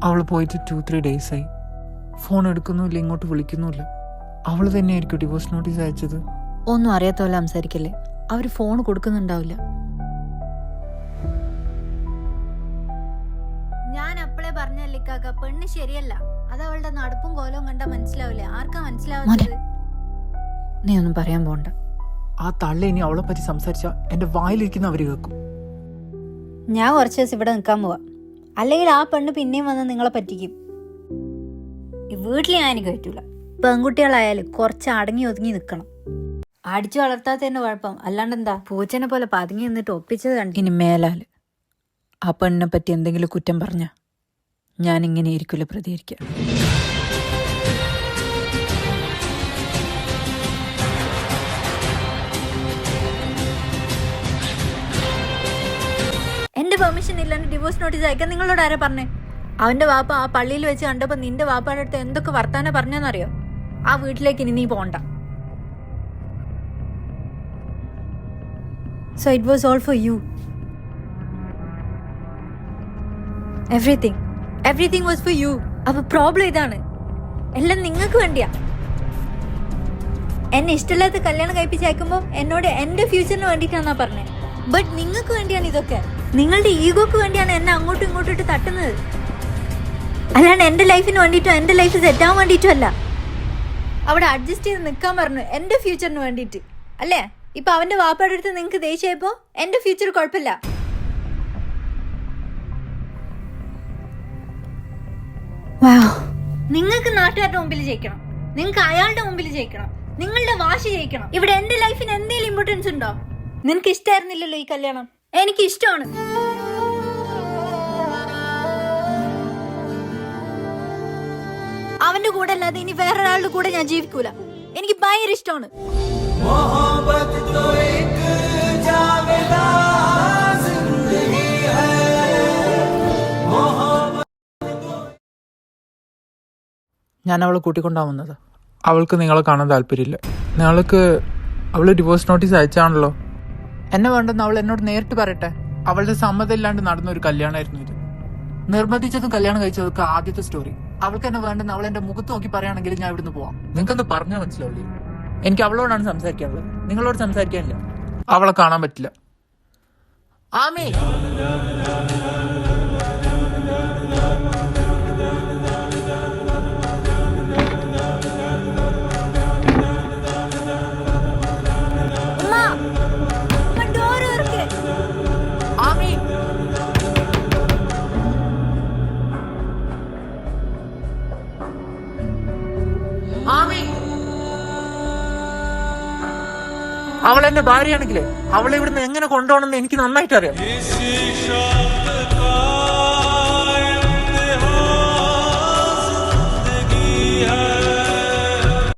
അവൾ പോയിട്ട് 2-3 days ആയി. ഫോൺ എടുക്കുന്നുമില്ല, ഇങ്ങോട്ട് വിളിക്കുന്നുമില്ല. അവൾ തന്നെയായിരിക്കും ഡിവോഴ്സ് നോട്ടീസ് അയച്ചത്. ഒന്നും അറിയാത്ത പോലെ സംസാരിക്കല്ലേ. അവർ ഫോൺ കൊടുക്കുന്നുണ്ടാവില്ല. ഞാൻ അപ്പളേ പറഞ്ഞല്ലേ കാക്ക, പെണ്ണ് ശരിയല്ല. അത് അവളുടെ നടപ്പും കോലവും കണ്ടാ മനസ്സിലാവില്ലേ? ആർക്കാ മനസ്സിലാവുന്നത്? നീ ഒന്നും പറയാൻ പോണ്ട. ആ തള്ള ഇനി അവളെ പറ്റി സംസാരിച്ച എന്റെ വായിലിരിക്കുന്ന അവര് കേൾക്കും. ഞാൻ കുറച്ച് ദിവസം ഇവിടെ നിൽക്കാൻ പോവാ. അല്ലെങ്കിൽ ആ പെണ്ണ് പിന്നെയും വന്ന് നിങ്ങളെ പറ്റിക്കും. വീട്ടിൽ ഞാൻ എനിക്ക് പറ്റൂല. പെൺകുട്ടികളായാലും കുറച്ച് അടങ്ങി ഒതുങ്ങി നിൽക്കണം. അടിച്ചു വളർത്താത്തതിന്റെ കുഴപ്പം. അല്ലാണ്ട് എന്താ പൂച്ചനെ പോലെ പതുങ്ങി നിന്നിട്ട് ഒപ്പിച്ചത് കണ്ടു. ഇനി മേലാല് ആ പെണ്ണിനെ പറ്റി എന്തെങ്കിലും കുറ്റം പറഞ്ഞ ഞാൻ ഇങ്ങനെ ഇരിക്കില്ല പ്രതികരിക്കുക. എന്റെ പെർമിഷൻ ഇല്ലാണ്ട് ഡിവോഴ്സ് നോട്ടീസ് അയക്കാൻ നിങ്ങളോട് ആരാ പറഞ്ഞേ? അവന്റെ വാപ്പ ആ പള്ളിയിൽ വെച്ച് കണ്ടപ്പോ നിന്റെ വാപ്പാടെ അടുത്ത് എന്തൊക്കെ വർത്താനം പറഞ്ഞെന്നറിയോ? ആ വീട്ടിലേക്ക് ഇനി നീ പോണ്ട. So it was all for you. Everything was for you. അപ്പൊ പ്രോബ്ലം ഇതാണ്. എല്ലാം നിങ്ങൾക്ക് വേണ്ടിയാ. എന്നെ ഇഷ്ടമില്ലാത്ത കല്യാണം കഴിപ്പിച്ച് അയക്കുമ്പോ എന്നോട് എന്റെ ഫ്യൂച്ചറിന് വേണ്ടിയിട്ടാന്നാ പറഞ്ഞേ. ബട്ട് നിങ്ങൾക്ക് വേണ്ടിയാണ് ഇതൊക്കെ. നിങ്ങളുടെ ഈഗോക്ക് വേണ്ടിയാണ് എന്നെ അങ്ങോട്ടും ഇങ്ങോട്ടും ഇട്ട് തട്ടുന്നത്. അല്ലാണ്ട് എന്റെ ലൈഫിന് വേണ്ടിയിട്ടോ എന്റെ ലൈഫ് സെറ്റ് ആവാൻ വേണ്ടിയിട്ടോ അല്ല. അവിടെ അഡ്ജസ്റ്റ് ചെയ്ത് നിൽക്കാൻ പറഞ്ഞു എന്റെ ഫ്യൂച്ചറിന് വേണ്ടിയിട്ട് അല്ലേ? ഇപ്പൊ അവന്റെ വാപ്പയുടെ അടുത്ത് നിങ്ങൾക്ക് ദേഷ്യമായപ്പോ എന്റെ ഫ്യൂച്ചർ കുഴപ്പമില്ല. നിങ്ങൾക്ക് നാട്ടുകാരുടെ മുമ്പിൽ ജയിക്കണം, നിങ്ങൾക്ക് അയാളുടെ മുമ്പിൽ ജയിക്കണം, നിങ്ങളുടെ വാശി ജയിക്കണം. ഇവിടെ എന്റെ ലൈഫിന് എന്തെങ്കിലും ഇമ്പോർട്ടൻസ് ഉണ്ടോ? നിനക്ക് ഇഷ്ടമായിരുന്നില്ലല്ലോ ഈ കല്യാണം. എനിക്ക് ഇഷ്ടമാണ്. അവന്റെ കൂടെ അല്ലാതെ ഇനി വേറൊരാളുടെ കൂടെ ഞാൻ ജീവിക്കൂല. എനിക്ക് ഭയങ്കര ഇഷ്ടമാണ്. ഞാൻ അവളെ കൂട്ടിക്കൊണ്ടാവുന്നത്. അവൾക്ക് നിങ്ങളെ കാണാൻ താല്പര്യമില്ല. നിങ്ങൾക്ക് അവൾ ഡിവോഴ്സ് നോട്ടീസ് അയച്ചാണല്ലോ. എന്നെ വേണ്ടെന്ന് അവൾ എന്നോട് നേരിട്ട് പറയട്ടെ. അവളുടെ സമ്മതം ഇല്ലാണ്ട് നടന്ന ഒരു കല്യാണമായിരുന്നു ഇത്. നിർബന്ധിച്ചതും കല്യാണം കഴിച്ചതൊക്കെ ആദ്യത്തെ സ്റ്റോറി. അവൾക്ക് എന്നെ വേണ്ടെന്ന് അവൾ എന്റെ മുഖത്ത് നോക്കി പറയുകയാണെങ്കിൽ ഞാൻ ഇവിടുന്ന് പോവാം. നിങ്ങൾക്കൊന്ന് പറഞ്ഞാൽ മനസ്സിലാവില്ലേ? എനിക്ക് അവളോടാണ് സംസാരിക്കാനുള്ളത്, നിങ്ങളോട് സംസാരിക്കാനില്ല. അവളെ കാണാൻ പറ്റില്ല. ആമേ അവൾ എന്റെ ഭാര്യയാണെങ്കിലേ അവളെ ഇവിടുന്ന് എങ്ങനെ കൊണ്ടുപോകണമെന്ന് എനിക്ക് നന്നായിട്ട് അറിയാം.